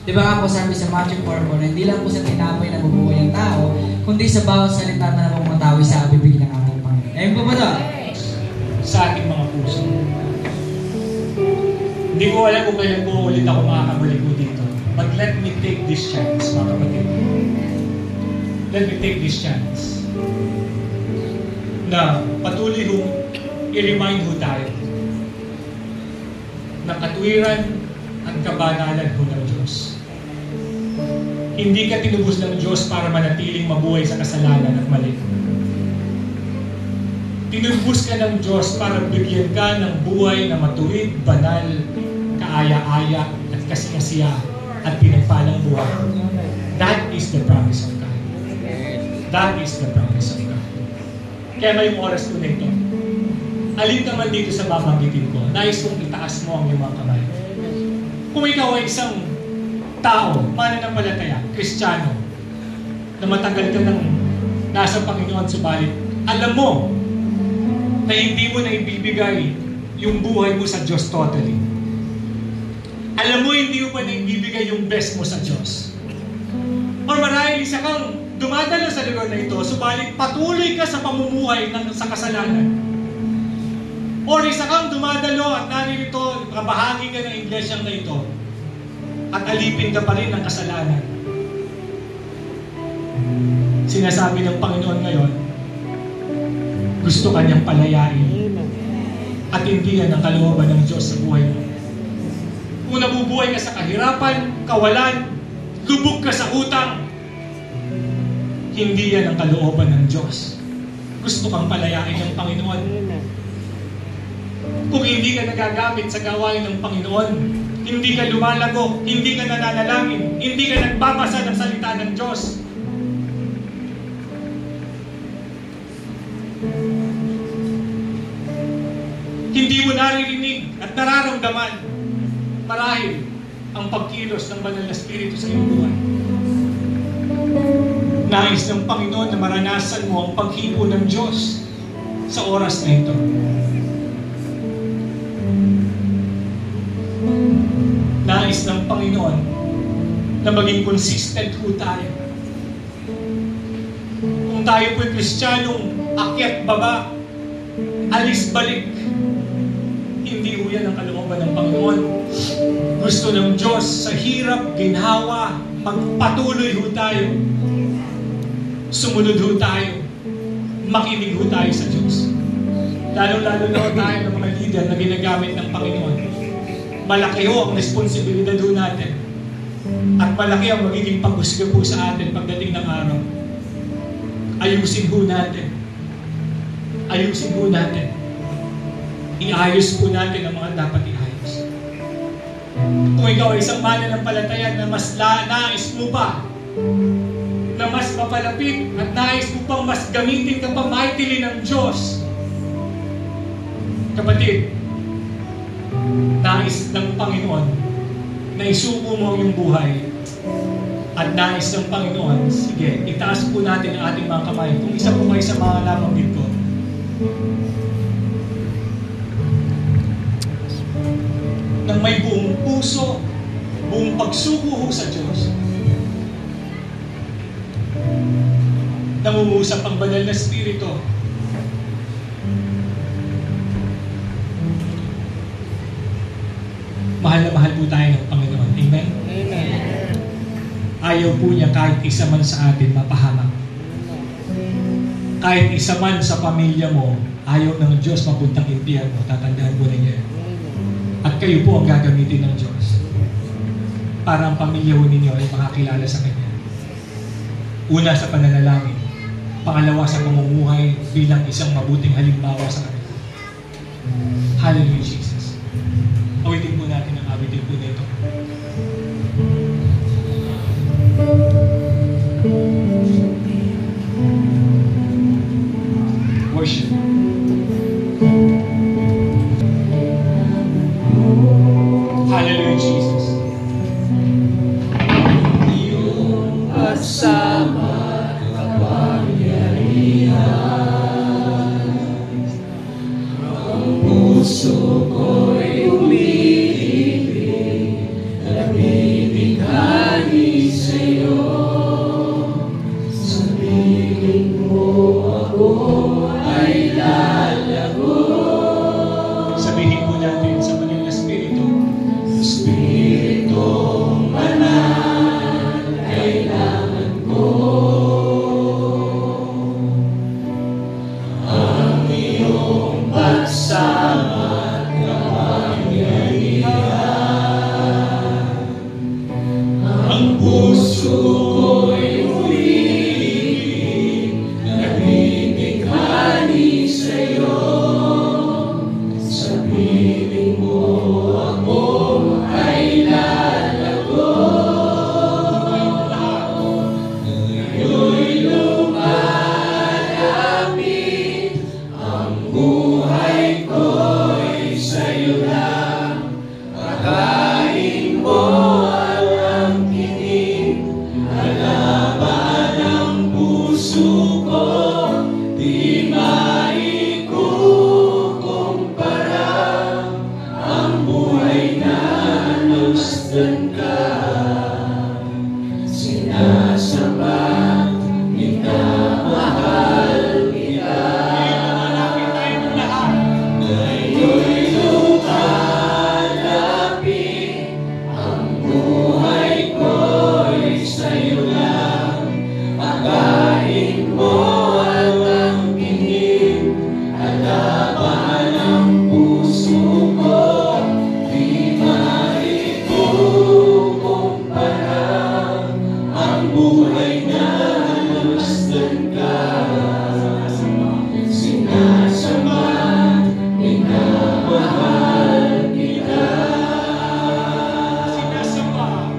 Di ba nga po sabi sa Matthew 4:4, hindi lang po sa tinapay na bubuhay ang tao, kundi sa bawat salita na namumatawi sa bibig ng ating Panginoon. Ayun po ba ito? Sa ating mga puso. Hindi ko alam kung kailan po ulit ako makakabalik po dito. But let me take this chance, mga kapatid. Let me take this chance na patuloy hong i-remind ho tayo na katwiran at kabanalan ho ng Diyos. Hindi ka tinubos ng Diyos para manatiling mabuhay sa kasalanan at mali. Tinubos ka ng Diyos para bigyan ka ng buhay na matuwid, banal, kaaya-aya at kasiyasiya at pinagpalang buhay. That is the promise of God. That is the promise of God. Kaya ngayong oras ko nito, alin ka man dito sa babanggitin ko, nais kong itaas mo ang iyong mga kamay. Kung ikaw ay isang tao, mananampalataya, Kristiyano, na matagal ka nang nasa Panginoon, subalit alam mo na hindi mo na ibibigay yung buhay mo sa Diyos totally. Alam mo, hindi mo pa na ibibigay yung best mo sa Diyos. Or marahil isa kang dumadalo sa lugar na ito, subalit patuloy ka sa pamumuhay sa kasalanan. Or isa kang dumadalo at naririto, kabahagi ka ng iglesia na ito, at alipin ka pa rin ng kasalanan. Sinasabi ng Panginoon ngayon, gusto ka niyang palayain. At hindi yan ang kalooban ng Diyos sa buhay mo. Kung nabubuhay ka sa kahirapan, kawalan, lubog ka sa utang, hindi yan ang kalooban ng Diyos. Gusto kang palayain ng Panginoon. Kung hindi ka nagagamit sa gawain ng Panginoon, hindi ka lumalago, hindi ka nananalangin, hindi ka nagbabasa ng salita ng Diyos, hindi mo naririnig at nararamdaman marahil ang pagkilos ng Banal na Espiritu sa iyong buhay. Nais ng Panginoon na maranasan mo ang paghipo ng Diyos sa oras na ito. Nais ng Panginoon na maging consistent po tayo. Kung tayo po'y Kristiyanong akyat baba, alis balik, hindi po yan ang kalooban ng Panginoon. Gusto ng Diyos sa hirap, ginhawa, magpatuloy ho tayo. Sumunod ho tayo. Makinig ho tayo sa Diyos. Lalo-lalo na tayo ng mga leader na ginagamit ng Panginoon. Malaki ho ang responsibilidad ho natin. At malaki ang magiging paghusga po sa atin pagdating ng araw. Ayusin ho natin. Ayusin ho natin. Iayos po natin ang mga dapat iayos. Kung ikaw ay isang mananampalataya na mas nais mo pa, na mas mapalapit at nais mo pang mas gamitin ka pa mightily ng Diyos, kapatid, nais ng Panginoon na isuko mo ang iyong buhay at nais ng Panginoon, sige, itaas po natin ang ating mga kamay. Kung isa po kayo sa mga lamang dito, nang may buong puso, buong pagsuko sa Diyos, nangungusap ang Banal na Espiritu. Mahal na mahal po tayo ng Panginoon. Amen? Amen. Ayaw po niya kahit isa man sa atin mapahamak. Kahit isa man sa pamilya mo, ayaw ng Diyos mapuntang impyerno. Tatandaan mo na niya. At kayo po ang gagamitin ng Diyos para ang pamilya ninyo ay makakilala sa Kanya. Una sa pananalangin, pangalawa sa pamumuhay bilang isang mabuting halimbawa sa kanila. Hallelujah, Jesus. Awitin po natin ang awitin po nito. Worship. Hallelujah, Jesus. Iyong pagsama kapangyarihan, ang puso ko'y umiibig ka, sinasamba, minamahal kita. Manalangin tayong lahat. Ngayon'y lumalapit, ang buhay ko'y sa'yo lang. Pagkain mo at ang tingin, halaman ang puso ko. Di maikukumpara ang buhay na namasdan ka. Sinasamba, minamahal kita. Sinasamba.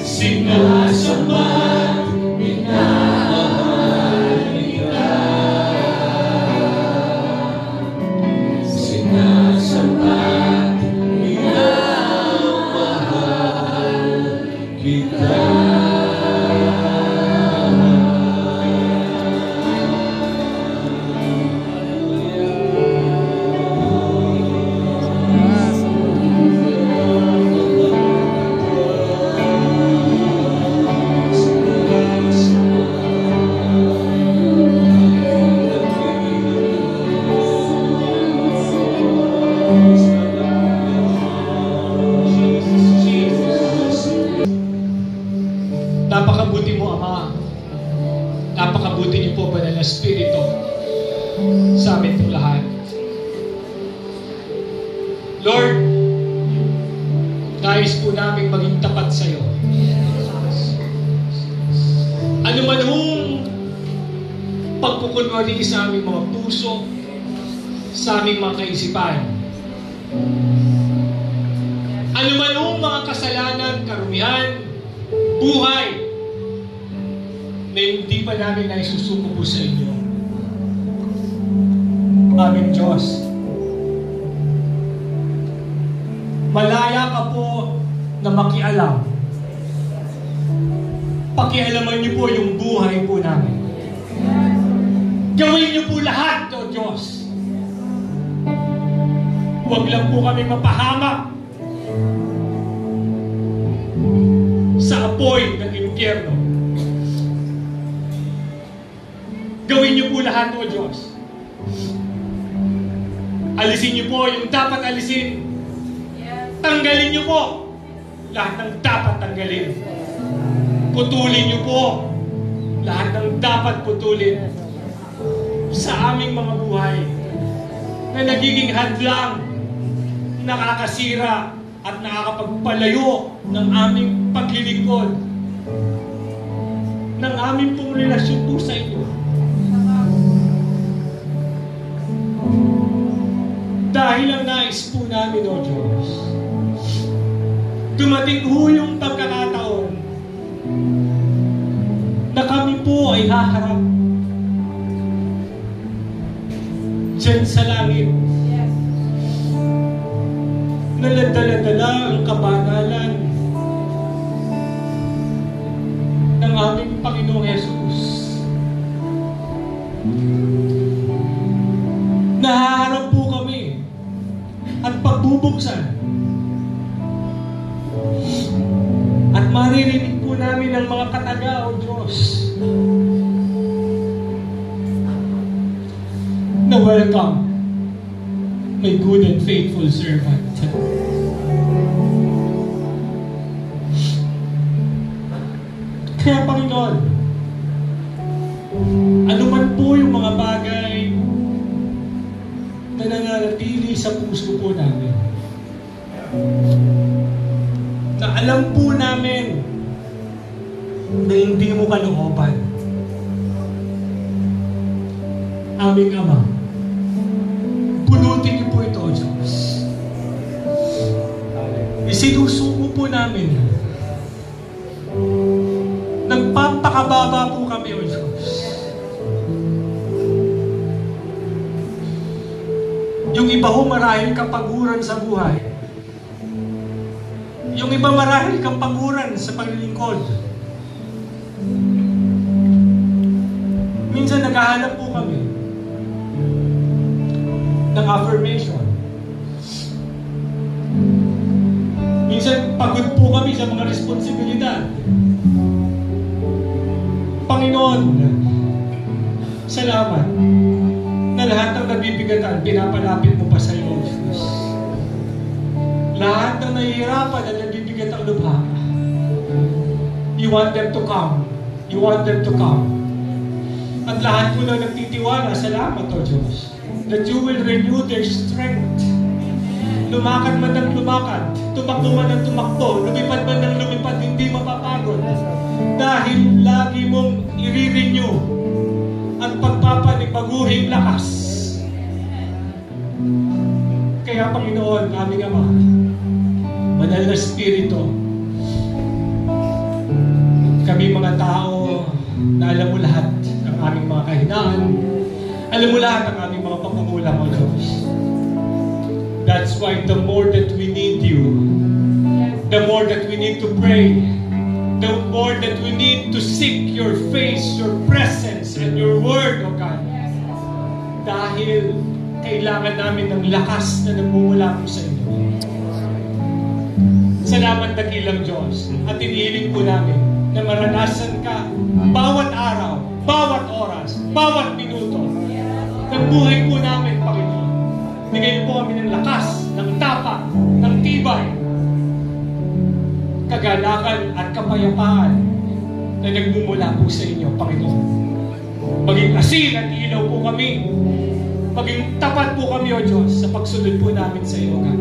Sinasamba, minamahal kita. Sinasamba, minamahal kita. Napakabuti mo, Ama. Napakabuti niyo po, Banal na Espiritu, sa amin pong lahat. Lord, nais po namin maging tapat sa iyo. Ano man hong pagkukunwari sa aming mga puso, sa aming mga kaisipan, ano man hong mga kasalanan, karumihan, buhay, na hindi pa namin naisusuko po sa inyo. Aming Diyos, malaya ka po na makialam. Pakialaman niyo po yung buhay po namin. Gawin niyo po lahat, O Diyos. Huwag lang po kami mapahamak sa apoy ng impyerno. Gawin niyo po lahat, O Diyos. Alisin niyo po yung dapat alisin. Tanggalin niyo po lahat ng dapat tanggalin. Putulin niyo po lahat ng dapat putulin sa aming mga buhay na nagiging hadlang, nakakasira at nakakapagpalayo ng aming paglilingkod, ng aming pong relasyon po sa inyo. Dahil ang nais po namin, O Diyos, dumating po yung pagkakataon na kami po ay haharap dyan sa langit. Naladala-dala ang kabanalan ng aming Panginoong Jesus. Naharap po kami at pagbubuksan at maririnig po namin ang mga kataga, O Diyos, na welcome, my good and faithful servant. Kaya, Panginoon, ano man po yung mga bagay na nananatili sa puso po namin, na alam po namin na hindi mo kalooban, aming Ama, punutin niyo po ito, O Diyos. Isinusuko po namin, nagpapakababa po kami, O Diyos. Yung iba ho marahil kapaguran sa buhay. Yung iba marahil kapaguran sa paglilingkod. Minsan naghahanap po kami ng affirmation. Minsan pagod po kami sa mga responsibilidad. Panginoon, salamat na lahat ng nabibigatan, pinapalapit mo pa sa iyo, Diyos. Lahat ng nahihirapan at nabibigat ang lubha, you want them to come. You want them to come. At lahat po na nagtitiwala, salamat, O Diyos, that you will renew their strength. Lumakad man ng lumakad, tumakbo man ng tumakbo, lumipad man ng lumipad, hindi mapapagod. Dahil lagi mong i-renew ang pagpapanibaguhing lakas. Kaya Panginoon, aming Ama, Banal na Espiritu, kami mga tao na alam mo lahat ang aming mga kahinaan, alam mo lahat ang aming mga pagkukulang, O Diyos. That's why the more that we need you, the more that we need to pray, the more that we need to seek your face, your presence, and your word, O God. Dahil kailangan namin ng lakas na nagmumula po sa inyo. Salamat dakilang Diyos, at inihiling po namin na maranasan ka bawat araw, bawat oras, bawat minuto ng buhay po namin, Panginoon. Bigay po kami ng lakas, ng tapak, ng tibay, kagalakan at kapayapaan na nagmumula po sa inyo, Panginoon. Maging asin at ilaw po kami. Maging tapat po kami, O Diyos, sa pagsunod po namin sa iyo, God.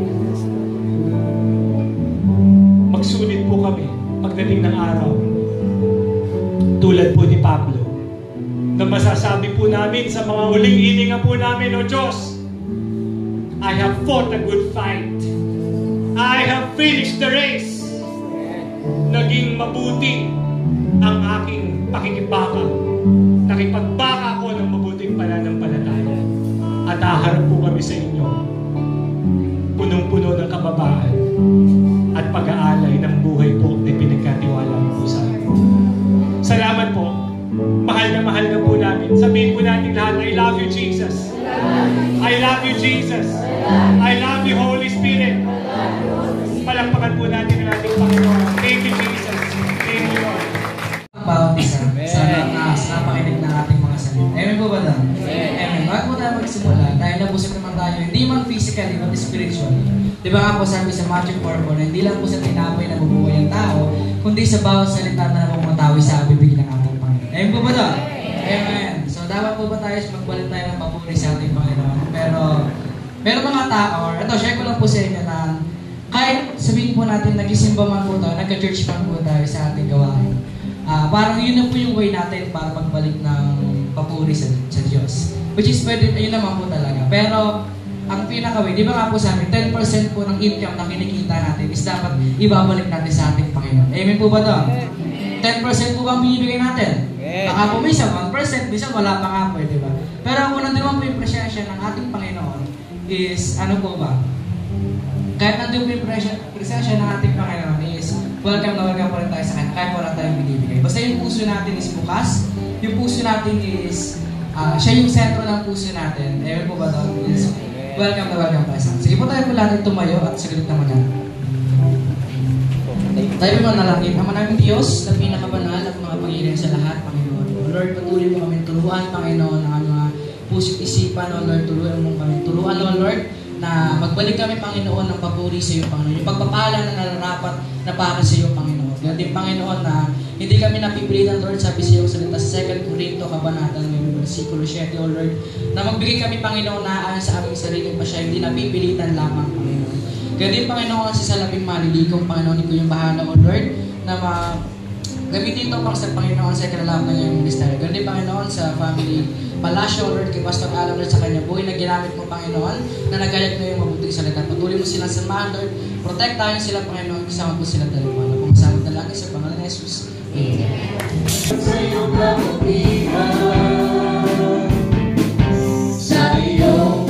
Magsunod po kami pagdating ng araw. Tulad po ni Pablo, na masasabi po namin sa mga huling hininga po namin, O Diyos, I have fought a good fight. I have finished the race. Naging mabuti ang aking pakikibaka. Nakipagbaka ako ng mabuting pananampalataya. At haharap po kami sa inyo, punong-puno ng kababaan at pag-aalay ng buhay po na pinagkatiwala po sa amin. Salamat po. Mahal na po namin. Sabihin po natin lahat, I love you, Jesus. I love you, Jesus. I love you, Holy Spirit. Palakpakan po natin ang ating Panginoon. Thank you, Jesus. Thank you, Lord. Bawat isa sa napakinig ng ating mga salita. Amen po ba daw? Amen. Bago po tayo magsimula, dahil nabusog naman tayo, hindi man physically, but spiritually. Di ba nga po sabi sa Matthew 4:4, na hindi lang po sa tinapay na bubuhay ang tao, kundi sa bawat salita na namumatawi sa bibig ng ating Panginoon. Amen po ba daw? Amen. So dapat po ba tayo magbalik tayo ng papuri sa ating Panginoon? Pero mga tao, ito, share ko lang po sa inyo na kahit sabihin po natin, nag-isimba man po tayo, nagka-church man po tayo sa ating gawain. Parang yun na po yung way natin para magbalik ng papuri sa Diyos. Which is pwede, yun naman po talaga. Pero, ang pinaka-way, di ba nga po sa amin, 10% po ng income na kinikita natin is dapat ibabalik natin sa ating Panginoon. Amen po ba doon? 10% po ba ang binibigay natin? Baka po minsan 1%, minsan wala pa nga po, di ba? Pero ang unang naman po yung presensya ng ating Panginoon is, ano po ba? Kahit nandun po yung presensya ng ating Panginoon is, welcome na welcome po rin tayo sa kanya, kahit wala tayong binibigay. Basta yung puso natin is bukas, yung puso natin is, siya yung sentro ng puso natin. Amen po ba doon? Is, welcome na welcome tayo sa kanya. Sige po tayo po natin tumayo at sagulit naman yan. Tayo po manalangin. Ama namin Diyos, na pinakabanal at mga pangilihan sa lahat, Panginoon. O Lord, patuloy mo kami turuan, Panginoon, ang mga puso't isipan, O Lord, turuan mo kami turuan, O Lord, na magbalik kami, Panginoon, ng papuri sa iyo, Panginoon. Yung pagpapala na nararapat na para sa iyo, Panginoon. Ganun din, Panginoon, na hindi kami napipilitan, Lord, sabi sa iyong salita sa 2 Corinto, Kabanata, versikulo 7, O Lord, na magbigay kami, Panginoon, na sa aming sariling pasya, hindi napipilitan lamang, Panginoon. Ganun din, Panginoon, sa salaping maliligong, Panginoon, ikaw yung bahala, O Lord, na gamitin ito pang sa Panginoon sa ikalalaman ng iyong ministeryo. Ganun din, Panginoon, sa family Palasyo, Lord, kay Pastor Alan, Lord, sa kanya buhay na ginamit mo, Panginoon, na nagayag na yung mabuting salita. Patuloy mo silang samahan, Lord. Protektahan sila, Panginoon, kasama po sila dalawa. Kung kasama dalangin sa pangalan ni Jesus. Amen. Sa iyong kapatiran, sa iyong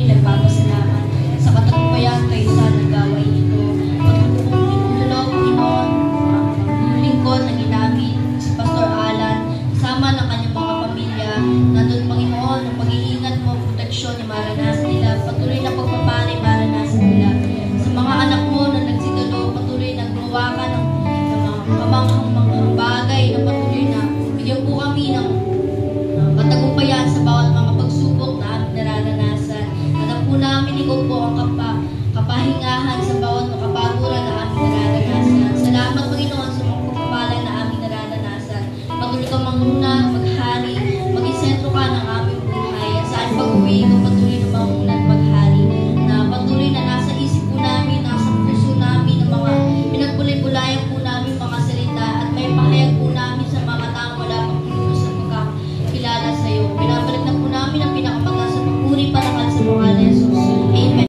Nagpapasalamat sa katagumpayan kayo sa nagaway ito. Pagkakulong Panginoon, lingkod na ginamit si Pastor Alan, kasama ng kanyang mga pamilya. Nandun Panginoon, ang pag-iingat mo, proteksyon namin ikaw po ang kapahingahan sa bawat makapasok